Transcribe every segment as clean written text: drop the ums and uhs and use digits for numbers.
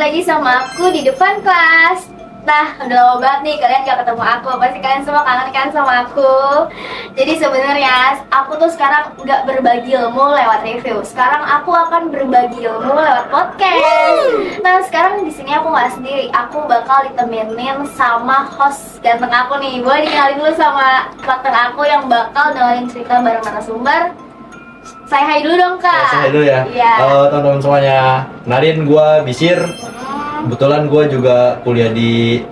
lagi sama aku di depan kelas. Nah, udah lama banget nih kalian gak ketemu aku. Pasti kalian semua kangen kan sama aku. Jadi sebenarnya aku tuh sekarang nggak berbagi ilmu lewat review. Sekarang aku akan berbagi ilmu lewat podcast. Nah, sekarang di sini aku nggak sendiri. Aku bakal ditemenin sama host ganteng aku nih. Boleh dikenalin dulu sama partner aku yang bakal dengerin cerita bareng narasumber. Saya hai dulu dong, Kak. Saya dulu ya. Iya. Halo teman-teman semuanya. Kenalin gue Bisir. Kebetulan gue juga kuliah di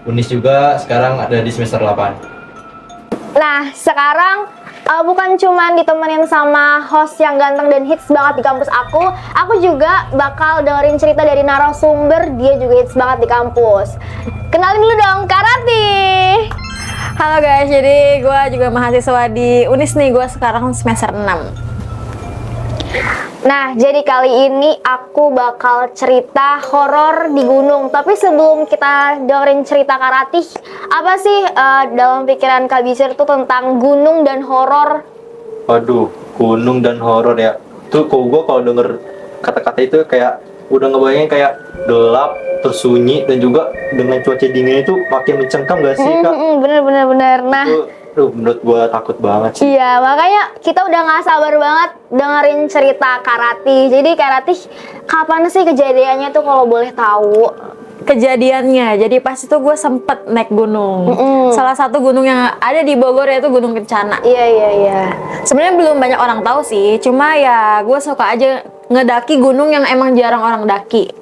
Unis juga. Sekarang ada di semester 8. Nah, sekarang bukan cuman ditemenin sama host yang ganteng dan hits banget di kampus aku juga bakal dengerin cerita dari narasumber, dia juga hits banget di kampus. Kenalin dulu dong, Kak Rati. Halo guys, jadi gue juga mahasiswa di Unis nih, gue sekarang semester 6. Nah, jadi kali ini aku bakal cerita horor di gunung. Tapi sebelum kita dengerin cerita Kak Ratih, apa sih dalam pikiran Kak Bisir tuh tentang gunung dan horor? Waduh, gunung dan horor ya. Tuh kok gue kalau denger kata-kata itu kayak udah ngebayangin kayak gelap, tersunyi, dan juga dengan cuaca dingin itu makin mencengkam gak sih, Kak? Bener. Nah, Itu menurut gue takut banget sih. iya, makanya kita udah gak sabar banget dengerin cerita Kak Ratih. Jadi Kak Ratih, kapan sih kejadiannya tuh kalau boleh tahu? Kejadiannya, jadi pas itu gue sempet naik gunung. Salah satu gunung yang ada di Bogor yaitu Gunung Kencana. Iya. Sebenarnya belum banyak orang tahu sih, cuma ya gue suka aja ngedaki gunung yang emang jarang orang daki.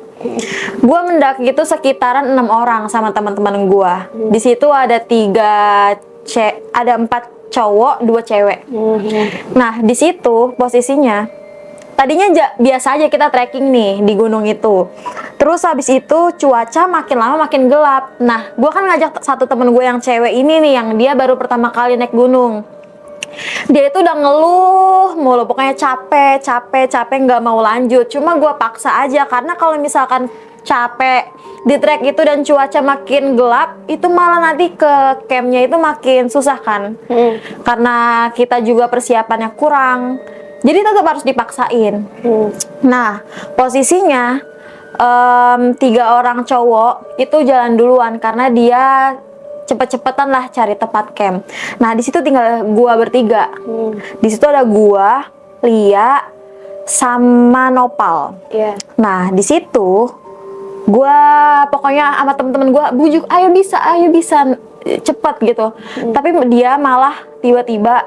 Gue mendaki itu sekitaran 6 orang sama teman-teman gue. Di situ ada 4 cowok, 2 cewek. Nah, di situ posisinya tadinya biasa aja kita trekking nih di gunung itu. Terus habis itu cuaca makin lama makin gelap. Nah, gue kan ngajak satu temen gue yang cewek ini nih, yang dia baru pertama kali naik gunung. Dia itu udah ngeluh mulu, pokoknya capek, nggak mau lanjut. Cuma gue paksa aja, karena kalau misalkan capek di trek itu dan cuaca makin gelap, itu malah nanti ke campnya itu makin susah kan. Karena kita juga persiapannya kurang, jadi tetap harus dipaksain. Nah, posisinya 3 orang cowok itu jalan duluan karena dia cepet-cepetan lah cari tempat camp. Nah, di situ tinggal gua bertiga. Di situ ada gua, Lia, sama Nopal. Iya. Nah, di situ gua pokoknya sama temen-temen gua bujuk, ayo bisa cepet gitu. Tapi dia malah tiba-tiba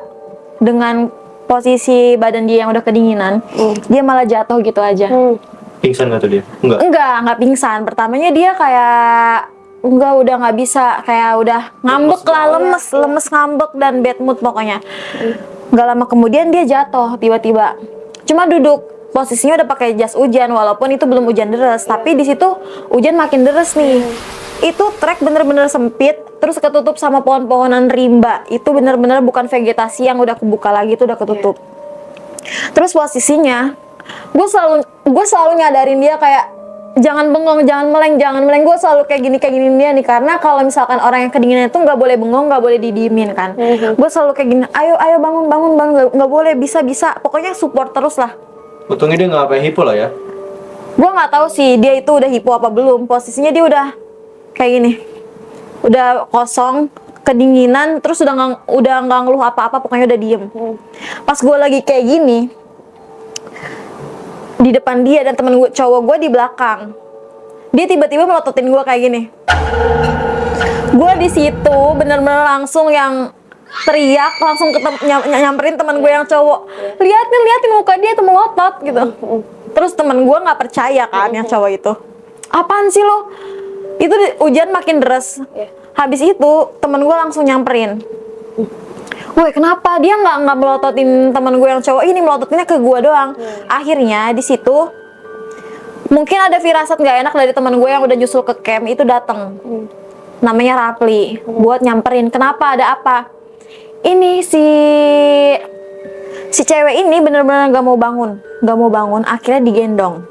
dengan posisi badan dia yang udah kedinginan, dia malah jatuh gitu aja. Pingsan gak tuh dia? Enggak pingsan. Pertamanya dia kayak udah nggak bisa, kayak udah ngambek lah, lemes ngambek dan bad mood pokoknya. Nggak lama kemudian dia jatuh tiba-tiba. Cuma duduk, posisinya udah pakai jas hujan, walaupun itu belum hujan deras, tapi di situ hujan makin deras nih. Itu trek bener-bener sempit, terus ketutup sama pohon-pohonan rimba. Itu bener-bener bukan vegetasi yang udah kebuka lagi, itu udah ketutup. Terus posisinya gue selalu nyadarin dia kayak jangan bengong, jangan meleng. Gue selalu kayak gini dia nih, karena kalau misalkan orang yang kedinginan itu nggak boleh bengong, nggak boleh didiemin kan. Gue selalu kayak gini, ayo bangun, nggak boleh, bisa, pokoknya support terus lah. Untungnya dia nggak sampai hipo lah ya. Gue nggak tahu sih dia itu udah hipo apa belum. Posisinya dia udah kayak gini, udah kosong, kedinginan, terus udah nggak ngeluh apa-apa, pokoknya udah diem. Pas gue lagi kayak gini di depan dia dan temen gue cowok gue di belakang, dia tiba-tiba melototin gue kayak gini. Gue di situ bener-bener langsung yang teriak, langsung nyamperin teman gue yang cowok, liatin muka dia tuh melotot gitu. Terus teman gue nggak percaya kan, yang cowok itu, apaan sih lo? Itu hujan makin deras. Habis itu teman gue langsung nyamperin, woi kenapa? Dia nggak melototin teman gue yang cowok ini, melototinnya ke gue doang. Akhirnya di situ mungkin ada firasat nggak enak dari teman gue yang udah nyusul ke camp itu datang. Namanya Rapli, buat nyamperin. Kenapa? Ada apa? Ini si cewek ini bener-bener gak mau bangun. Akhirnya digendong.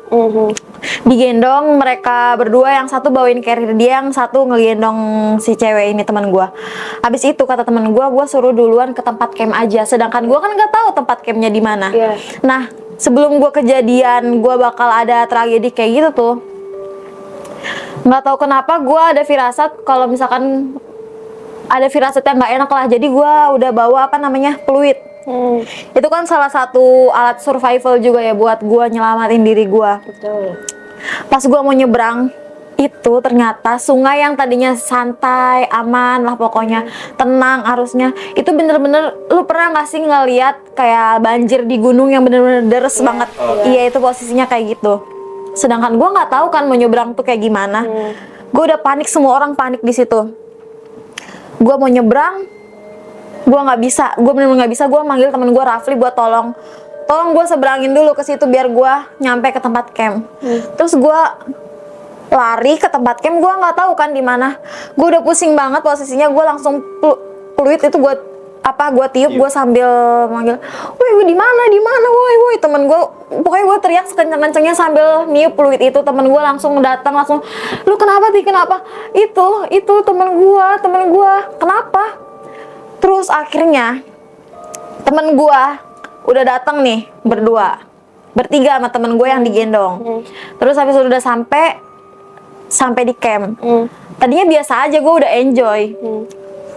Mereka berdua, yang satu bawain carrier dia, yang satu ngegendong si cewek ini, teman gue. Habis itu kata teman gue suruh duluan ke tempat camp aja, sedangkan gue kan nggak tahu tempat campnya di mana. Nah, sebelum gue kejadian gue bakal ada tragedi kayak gitu tuh, Nggak tahu kenapa gue ada firasat kalau misalkan ada firasat yang nggak enak lah. Jadi gue udah bawa apa namanya peluit. Itu kan salah satu alat survival juga ya buat gue nyelamatin diri gue. Betul. Pas gue mau nyebrang itu ternyata sungai yang tadinya santai, aman lah pokoknya, tenang arusnya, itu bener-bener, lu pernah nggak sih ngeliat kayak banjir di gunung yang bener-bener deres banget? Iya, itu posisinya kayak gitu. Sedangkan gue nggak tahu kan mau nyebrang tuh kayak gimana. Gue udah panik, semua orang panik di situ. Gue mau nyebrang, gue nggak bisa, gue bener-bener nggak bisa. Gue manggil temen gue Rafli buat tolong gue seberangin dulu ke situ biar gue nyampe ke tempat camp. Terus gue lari ke tempat camp, gue nggak tahu kan di mana. Gue udah pusing banget posisinya, gue langsung peluit itu gue tiup, gue sambil manggil, woi di mana, woi temen gue, pokoknya gue teriak sekencang-kencangnya sambil niup peluit itu. Temen gue langsung datang, langsung, lu kenapa itu temen gue kenapa? Terus akhirnya temen gue udah datang nih bertiga sama temen gue yang digendong. Terus habis udah sampai di camp. Tadinya biasa aja, gue udah enjoy.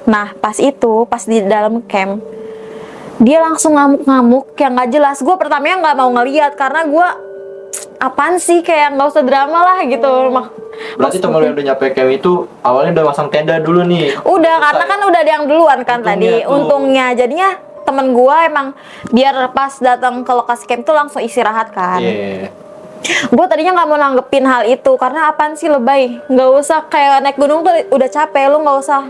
Nah pas di dalam camp dia langsung ngamuk-ngamuk yang nggak jelas. Gue pertamanya nggak mau ngeliat karena gue apaan sih, kayak nggak usah drama lah gitu. Berarti temen lu yang udah nyampe camp itu awalnya udah pasang tenda dulu nih. Udah, karena kan udah ada yang duluan kan tadi. Tuh. Untungnya jadinya temen gue emang biar pas datang ke lokasi camp tuh langsung istirahat kan. Gue tadinya nggak mau nanggepin hal itu karena apaan sih lebay. Nggak usah, kayak naik gunung tuh udah capek, lu nggak usah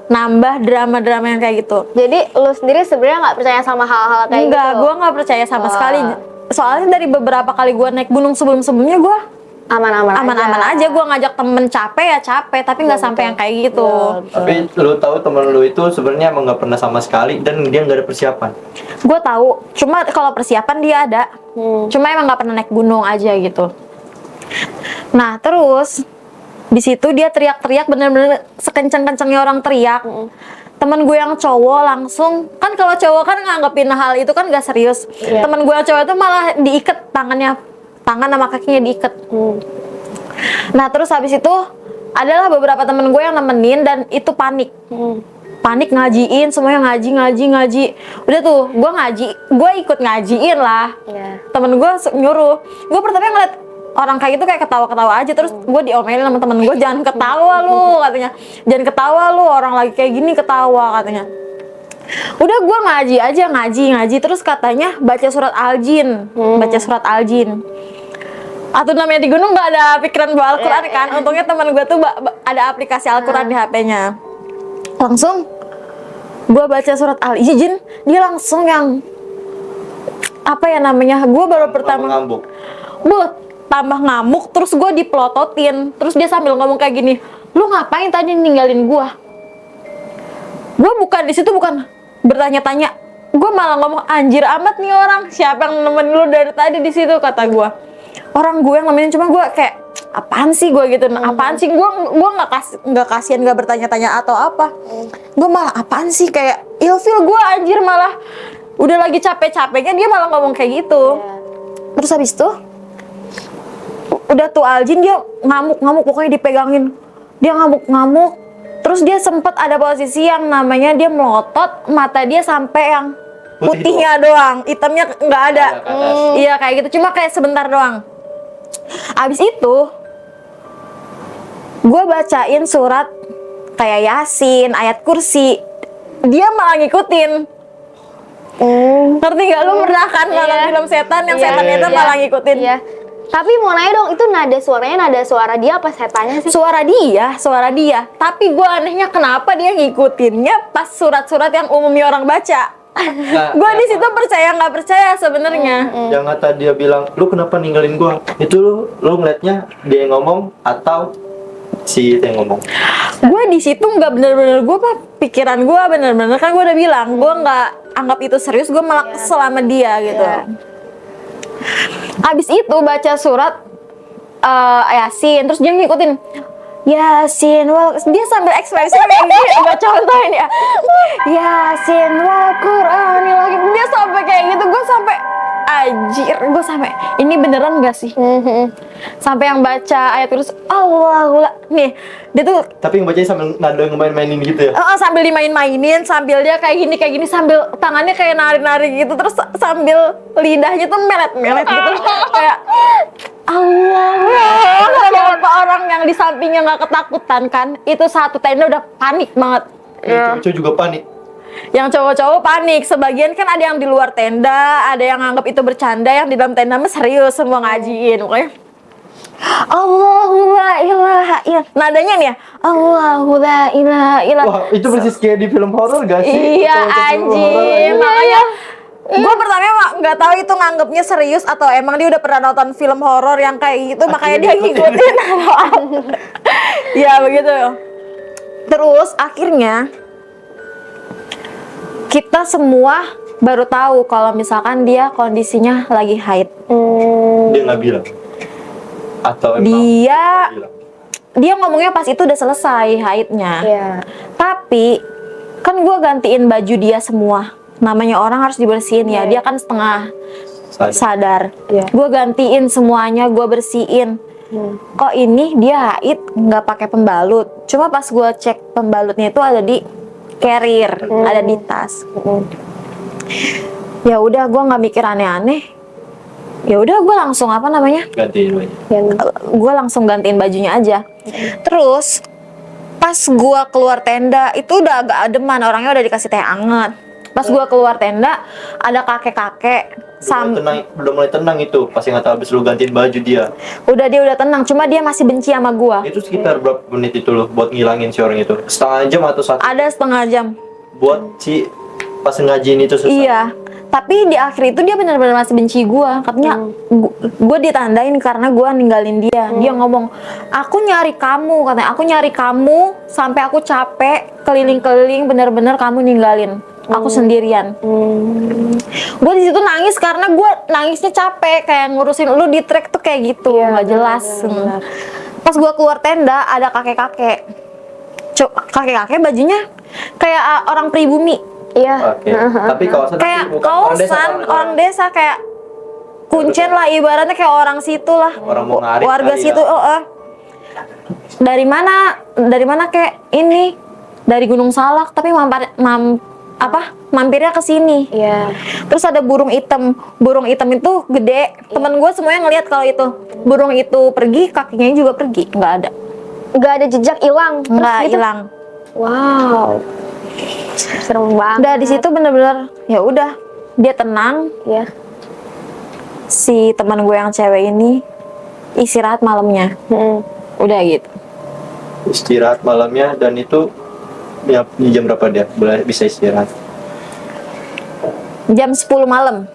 nambah drama-drama yang kayak gitu. Jadi lu sendiri sebenarnya nggak percaya sama hal-hal kayak Enggak, gitu? gue nggak percaya sama sekali. Soalnya dari beberapa kali gue naik gunung sebelum-sebelumnya gue aman-aman aja. Gue ngajak temen capek, tapi nggak sampai yang kayak gitu. Tapi lu tahu temen lu itu sebenarnya emang nggak pernah sama sekali dan dia nggak ada persiapan. Gue tahu, cuma kalau persiapan dia ada. Cuma emang nggak pernah naik gunung aja gitu. Nah terus di situ dia teriak-teriak, bener-bener sekencang-kencangnya orang teriak. Temen gue yang cowok langsung, kan kalau cowok kan nganggepin hal itu kan gak serius. Temen gue yang cowok itu malah diikat tangan sama kakinya diikat. Nah terus habis itu adalah beberapa temen gue yang nemenin dan itu panik. Panik ngajiin, semuanya ngaji. Udah tuh, gue ikut ngajiin lah. Temen gue nyuruh. Gue pertama ngeliat orang kayak gitu kayak ketawa-ketawa aja. Terus gue diomelin sama temen gue, jangan ketawa lu katanya. Jangan ketawa lu, orang lagi kayak gini ketawa katanya. Udah gue ngaji. Terus katanya baca surat Al-Jin. Atau namanya di gunung gak ada pikiran bawa Al-Quran kan. Untungnya temen gue tuh ada aplikasi Al-Quran di HP-nya. Langsung gue baca surat Al-Jin, dia langsung yang apa ya namanya, gue baru pertama Ngambuk. Tambah ngamuk, terus gue dipelototin. Terus dia sambil ngomong kayak gini, lu ngapain tadi ninggalin gue? Gue bukan di situ, bukan bertanya-tanya, gue malah ngomong, anjir amat nih orang, siapa yang nemenin lu dari tadi di situ, kata gue. Orang gue yang nemenin, cuma gue kayak apaan sih gue gitu, apaan sih gue nggak kasihan, nggak bertanya-tanya atau apa. Gue malah apaan sih, kayak ilfil gue anjir, malah udah lagi capek-capeknya dia malah ngomong kayak gitu. Terus habis itu udah tuh Al-Jin dia ngamuk pokoknya dipegangin, dia ngamuk. Terus dia sempat ada posisi yang namanya dia melotot, mata dia sampai yang putihnya doang, hitamnya nggak ada. Iya kayak gitu, cuma kayak sebentar doang. Abis itu gue bacain surat kayak Yasin, ayat kursi, dia malah ngikutin. Ngerti gak? Lu pernah kan nonton film setan yang setannya itu malah ngikutin? Tapi mau nanya dong, itu nada suaranya nada suara dia apa setannya sih? Suara dia. Tapi gue anehnya kenapa dia ngikutinnya pas surat-surat yang umumnya orang baca. Gue di situ percaya nggak percaya sebenarnya. Yang kata dia bilang, lu kenapa ninggalin gue? Itu lu ngeliatnya dia yang ngomong atau si itu yang ngomong? Gue di situ nggak bener-bener, gue mah pikiran gue bener-bener kan gue udah bilang, gue nggak anggap itu serius, gue malah kesel sama dia gitu. Abis itu baca surat Yasin, terus dia ngikutin Yasin wal, dia sambil ekspresi kayak gini, gue contohin ya, Yasin wal Qur'anil Hakim, dia sampai kayak gitu, gue sampai Anjir, gue sampai ini beneran gak sih? Sampai yang baca ayat terus Allah nih dia tuh Tapi yang bacanya sambil nada ngemain-mainin gitu ya. sambil dimain-mainin, sambil dia kayak gini, sambil tangannya kayak nari-nari gitu, terus sambil lidahnya tuh melet-melet gitu, kayak Allah. Kalau orang yang di sampingnya nggak ketakutan kan, itu satu tenda udah panik banget. Cowok-cowok juga panik. Yang cowok-cowok panik, sebagian kan ada yang di luar tenda, ada yang nganggap itu bercanda, yang di dalam tenda mah serius semua ngajiin, pokoknya. Allahu la ilaha illallah. Nadanya nih ya, Allahu la ilaha illallah. Wah, itu persis kayak di film horor gak sih? Iya Kalau film horor anjing, aja. makanya gue pertama nggak tahu itu nganggapnya serius atau emang dia udah pernah nonton film horor yang kayak gitu, makanya dia ngikutin atau apa. Ya begitu. Terus akhirnya kita semua baru tahu kalau misalkan dia kondisinya lagi haid. Dia nggak bilang. Atau emang Dia bilang. dia ngomongnya pas itu udah selesai haidnya. Iya. Tapi kan gue gantiin baju dia semua. Namanya orang harus dibersihin ya. Dia kan setengah sadar. Iya. Gue gantiin semuanya, gue bersihin. Kok ini dia haid nggak pakai pembalut? Cuma pas gue cek pembalutnya itu ada di carrier, ada di tas. Ya udah, gue nggak mikir aneh-aneh. Ya udah, gue langsung apa namanya? Gantiin baju. Gue langsung gantiin bajunya aja. Terus pas gue keluar tenda itu udah agak ademan, orangnya udah dikasih teh anget. Pas gue keluar tenda ada kakek-kakek Udah mulai tenang itu pas yang habis lu gantiin baju dia. dia udah tenang, cuma dia masih benci sama gue. Itu sekitar berapa menit itu lo buat ngilangin si orang itu? Setengah jam atau satu? Ada setengah jam. Buat si pas ngajiin itu selesai. Iya, tapi di akhir itu dia benar-benar masih benci gue. Katanya gue ditandain karena gue ninggalin dia. Dia ngomong, aku nyari kamu, katanya aku nyari kamu sampai aku capek keliling-keliling, benar-benar kamu ninggalin aku sendirian. Gue di situ nangis karena gue nangisnya capek, kayak ngurusin lu di trek tuh kayak gitu, nggak jelas. Pas gue keluar tenda ada kakek-kakek, kakek-kakek bajunya kayak orang pribumi. Iya. Oke. Tapi kawasan Kayak bukan orang desa, kawasan orang desa, kayak kuncen lah ibaratnya, kayak orang situ lah, Orang mau ngarit warga kali situ. ya. Dari mana kayak ini dari Gunung Salak, tapi mampirnya ke sini. Iya. Terus ada burung hitam itu gede. Temen gue semuanya ngelihat kalau itu burung itu pergi, kakinya juga pergi, nggak ada. Nggak ada jejak hilang. Terus Nggak gitu? hilang. Wow. Serem banget. Udah di situ bener-bener ya udah, dia tenang. Iya. Si teman gue yang cewek ini istirahat malamnya. Udah gitu. Istirahat malamnya dan itu ya, jam berapa dia bisa istirahat? Jam 10 malam.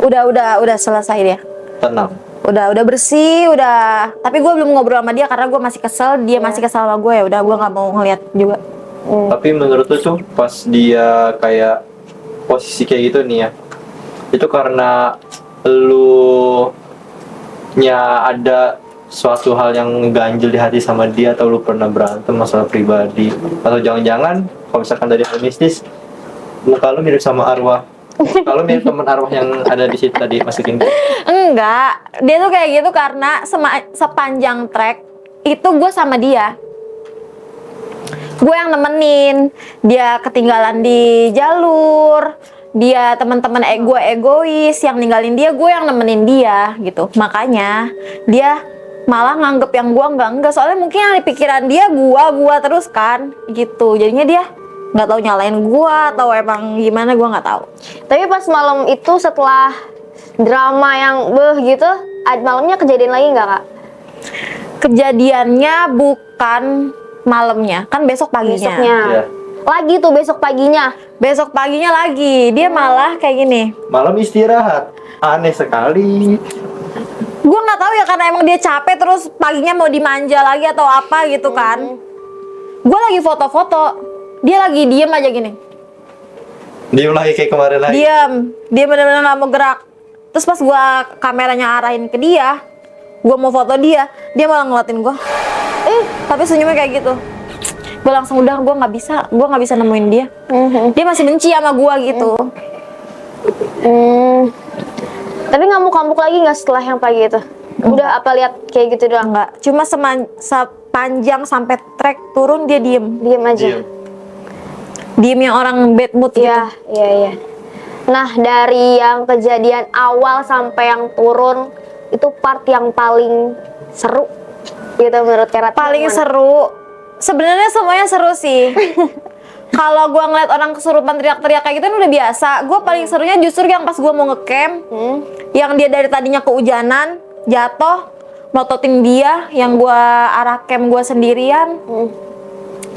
Udah selesai dia. Tenang. Udah bersih, udah. Tapi gue belum ngobrol sama dia karena gue masih kesel, dia masih kesel sama gue. Ya udah, gue nggak mau ngeliat juga. Tapi menurut lu tuh pas dia kayak posisi kayak gitu nih ya, itu karena lu nya ada suatu hal yang ganjil di hati sama dia, atau lu pernah berantem masalah pribadi, atau jangan-jangan kalau misalkan dari hal mistis muka lu mirip sama arwah, kalau mirip teman arwah yang ada di situ tadi masukin. Enggak, dia tuh kayak gitu karena sepanjang trek itu gue sama dia. Gue yang nemenin, dia ketinggalan di jalur, dia teman-teman gue egois, yang ninggalin dia, gue yang nemenin dia gitu. Makanya dia malah nganggep yang gue enggak, soalnya mungkin yang di pikiran dia gue terus kan gitu. Jadinya dia nggak tahu nyalain gue atau emang gimana, gue nggak tahu. Tapi pas malam itu setelah drama yang gitu, malamnya kejadian lagi nggak, Kak? Kejadiannya bukan malamnya, kan besok paginya. Besoknya. Iya. Lagi tuh besok paginya. Besok paginya lagi, dia malah kayak gini. Malam istirahat, aneh sekali. Gue nggak tahu ya, karena emang dia capek terus paginya mau dimanja lagi atau apa gitu kan. Gue lagi foto-foto, dia lagi diem aja gini. Diem lagi kayak kemarin lagi. Dia benar-benar nggak mau gerak. Terus pas gue kameranya arahin ke dia, gue mau foto dia malah ngeliatin gue. Tapi senyumnya kayak gitu. Gue langsung udah, gue nggak bisa nemuin dia. Dia masih benci sama gue gitu. Tapi ngamuk-ngamuk lagi nggak setelah yang pagi itu? Udah apa lihat kayak gitu doang? Enggak, cuma sepanjang sampai trek turun dia diem. Diem aja. Diem. Diem yang orang bad mood gitu. Iya, iya, iya. Nah, dari yang kejadian awal sampai yang turun, itu part yang paling seru gitu menurut Kera. Paling Gimana? seru, sebenarnya semuanya seru sih. Kalau gua ngeliat orang kesurupan teriak-teriak kayak gitu kan udah biasa. Gua paling serunya justru yang pas gua mau ngecamp, yang dia dari tadinya kehujanan, jatuh, melototin dia, yang gua arah camp gua sendirian.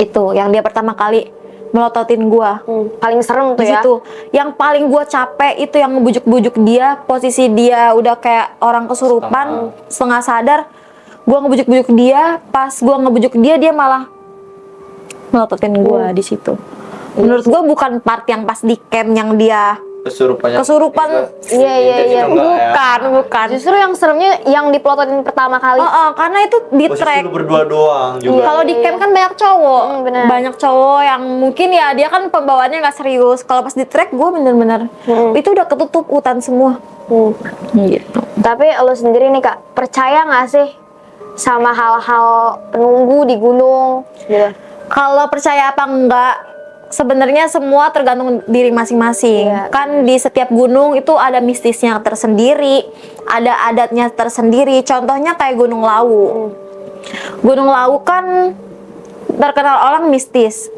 Itu yang dia pertama kali melototin gua. Paling serem tuh Di ya. situ. Yang paling gua capek itu yang ngebujuk-bujuk dia, posisi dia udah kayak orang kesurupan, setengah sadar. Gua ngebujuk-bujuk dia, pas gua ngebujuk dia, dia malah melototin gua di situ. Menurut gua bukan part yang pas di camp yang dia Kesurupannya. kesurupan. Iya, iya, iya. Bukan. Justru yang seremnya yang dipelototin pertama kali. Karena itu di Posisi track. lu berdua doang juga. Kalau di camp kan banyak cowok, benar. banyak cowok yang mungkin ya dia kan pembawaannya nggak serius. Kalau pas di track gue bener-bener itu udah ketutup hutan semua. Gitu. Tapi lo sendiri nih Kak, percaya nggak sih sama hal-hal penunggu di gunung gitu? Kalau percaya apa enggak, sebenarnya semua tergantung diri masing-masing. Iya. Kan di setiap gunung itu ada mistisnya tersendiri, ada adatnya tersendiri. Contohnya kayak Gunung Lawu. Gunung Lawu kan terkenal orang mistis.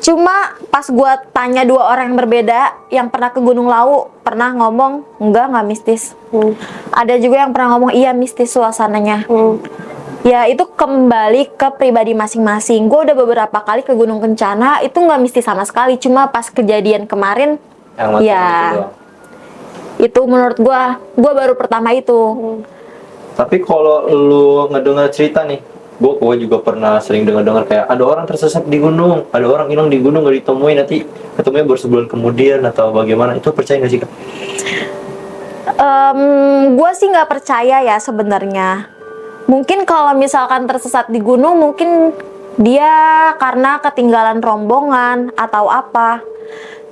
Cuma pas gua tanya dua orang yang berbeda yang pernah ke Gunung Lawu, pernah ngomong enggak mistis. Ada juga yang pernah ngomong iya mistis suasananya. Ya itu kembali ke pribadi masing-masing. Gue udah beberapa kali ke Gunung Kencana, itu nggak mistis sama sekali. Cuma pas kejadian kemarin, Yang macam ya itu doang. itu menurut gue baru pertama itu. Tapi kalau lu ngedengar cerita nih, gue juga pernah sering dengar kayak ada orang tersesat di gunung, ada orang hilang di gunung gak ditemuin, nanti ketemunya baru sebulan kemudian atau bagaimana. Itu percaya nggak sih Kak? Gue sih nggak percaya ya sebenarnya. Mungkin kalau misalkan tersesat di gunung, mungkin dia karena ketinggalan rombongan atau apa.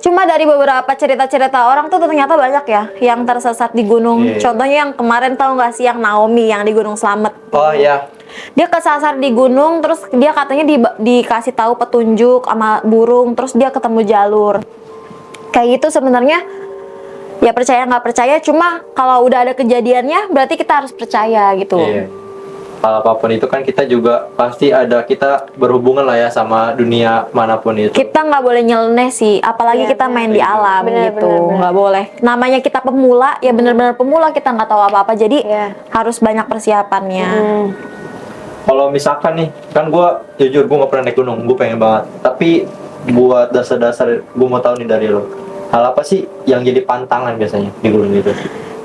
Cuma dari beberapa cerita-cerita orang tuh ternyata banyak ya yang tersesat di gunung. Iya. Contohnya yang kemarin tahu nggak sih yang Naomi yang di Gunung Slamet. Oh iya. Dia kesasar di gunung, terus dia katanya dikasih tahu petunjuk sama burung, terus dia ketemu jalur. Kayak gitu sebenarnya. Ya percaya nggak percaya, cuma kalau udah ada kejadiannya berarti kita harus percaya gitu. Iya. Kalau apapun itu kan kita juga pasti ada, kita berhubungan lah ya sama dunia manapun itu. Kita nggak boleh nyeleneh sih, apalagi Iya, kita main di alam bener, gitu, bener. nggak boleh. Namanya kita pemula, ya benar-benar pemula, kita nggak tahu apa-apa, jadi Iya. harus banyak persiapannya. Kalau misalkan nih, kan gue jujur gue nggak pernah naik gunung, gue pengen banget. Tapi buat dasar-dasar, gue mau tahu nih dari lo, hal apa sih yang jadi pantangan biasanya di gunung itu?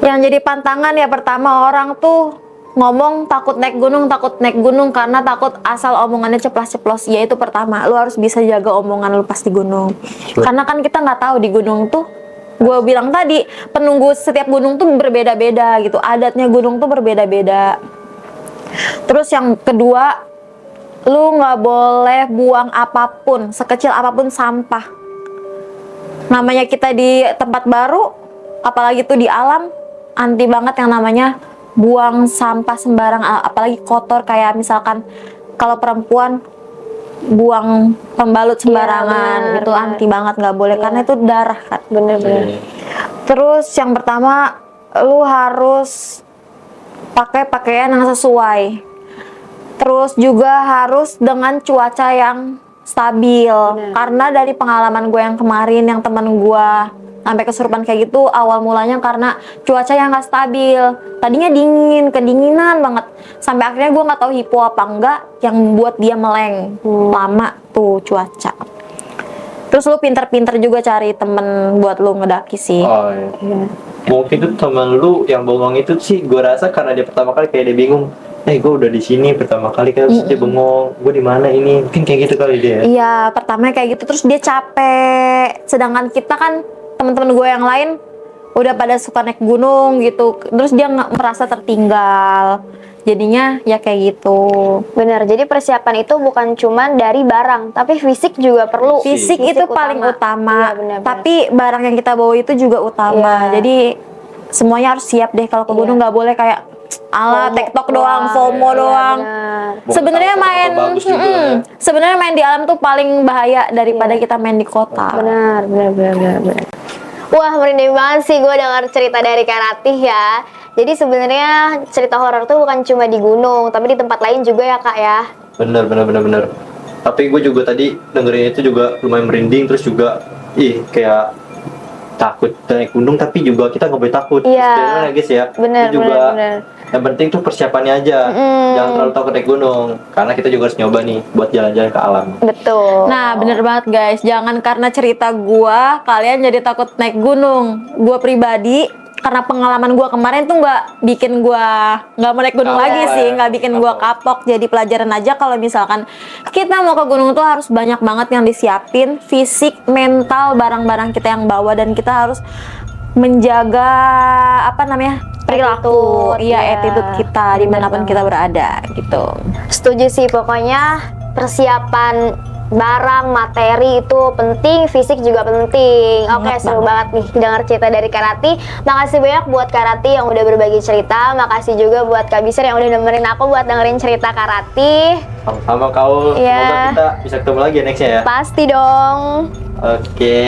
Yang jadi pantangan ya pertama orang tuh ngomong takut naik gunung karena takut asal omongannya ceplas-ceplos. Ya itu pertama, lu harus bisa jaga omongan lu pas di gunung. Karena kan kita nggak tahu di gunung tuh, gue bilang tadi penunggu setiap gunung tuh berbeda-beda gitu, adatnya gunung tuh berbeda-beda. Terus yang kedua, lu nggak boleh buang apapun, sekecil apapun sampah. Namanya kita di tempat baru, apalagi tuh di alam, anti banget yang namanya buang sampah sembarang, apalagi kotor, kayak misalkan kalau perempuan buang pembalut sembarangan, benar, itu benar. anti banget, nggak boleh karena itu darah kan. Bener-bener. Terus yang pertama, lu harus pakai pakaian yang sesuai. Terus juga harus dengan cuaca yang stabil. Karena dari pengalaman gue yang kemarin, yang temen gue sampai kesurupan kayak gitu, awal mulanya karena cuaca yang nggak stabil. Tadinya dingin, kedinginan banget. Sampai akhirnya gue nggak tahu hipo apa enggak yang buat dia meleng. Lama tuh cuaca. Terus lu pinter-pinter juga cari temen buat lu ngedaki sih. Oh iya. Mungkin tuh temen lu yang bengong itu sih, gue rasa karena dia pertama kali kayak dia bingung. Gue udah di sini pertama kali kan, terus dia bengong. Gue di mana ini? Mungkin kayak gitu kali dia. Iya, pertama kayak gitu, terus dia capek. Sedangkan kita kan teman-teman gue yang lain udah pada suka naik gunung gitu, terus dia nggak merasa tertinggal. Jadinya ya kayak gitu. Bener, jadi persiapan itu bukan cuman dari barang, tapi fisik juga perlu. Fisik itu paling utama. Iya, benar-benar. Tapi barang yang kita bawa itu juga utama. Iya. Jadi semuanya harus siap deh kalau ke gunung, nggak boleh kayak ala FOMO TikTok doang. doang, FOMO Iya, doang. benar. Sebenarnya Foto-foto main bagus juga ya. sebenarnya main di alam tuh paling bahaya daripada kita main di kota. Benar. Wah, merinding banget sih gue dengar cerita dari Kak Ratih ya. Jadi sebenarnya cerita horor tuh bukan cuma di gunung, tapi di tempat lain juga ya Kak ya. Bener. Tapi gue juga tadi dengerin itu juga lumayan merinding, terus juga kayak takut naik gunung, tapi juga kita nggak boleh takut. Iya. Sebenarnya guys ya. Bener, Itu juga bener. yang penting tuh persiapannya aja. Jangan terlalu takut naik gunung, karena kita juga harus nyoba nih buat jalan-jalan ke alam. Betul. Nah, bener banget guys. Jangan karena cerita gua kalian jadi takut naik gunung. Gua pribadi karena pengalaman gua kemarin tuh nggak bikin gua nggak mau naik gunung Kapok lagi lah sih, ya, nggak bikin gua kapok. Jadi pelajaran aja kalau misalkan kita mau ke gunung tuh harus banyak banget yang disiapin, fisik, mental, barang-barang kita yang bawa, dan kita harus menjaga perilaku, Attitude, iya ya. attitude kita dimanapun kita berada gitu. Setuju sih, pokoknya persiapan barang, materi itu penting, fisik juga penting. Oke, Banget seru banget nih dengar cerita dari Kak Rati. Makasih banyak buat Kak Rati yang udah berbagi cerita. Makasih juga buat Kak Biser yang udah nemenin aku buat dengerin cerita Kak Rati. Sama kau, Iya. semoga kita bisa ketemu lagi ya nextnya ya. Pasti dong. Oke.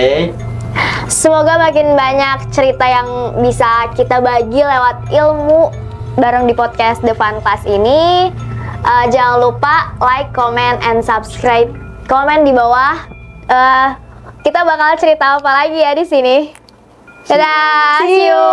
Semoga makin banyak cerita yang bisa kita bagi lewat ilmu bareng di podcast The Fun Class ini. Jangan lupa like, comment, and subscribe. Komen di bawah. Kita bakal cerita apa lagi ya di sini. Dadah, see you.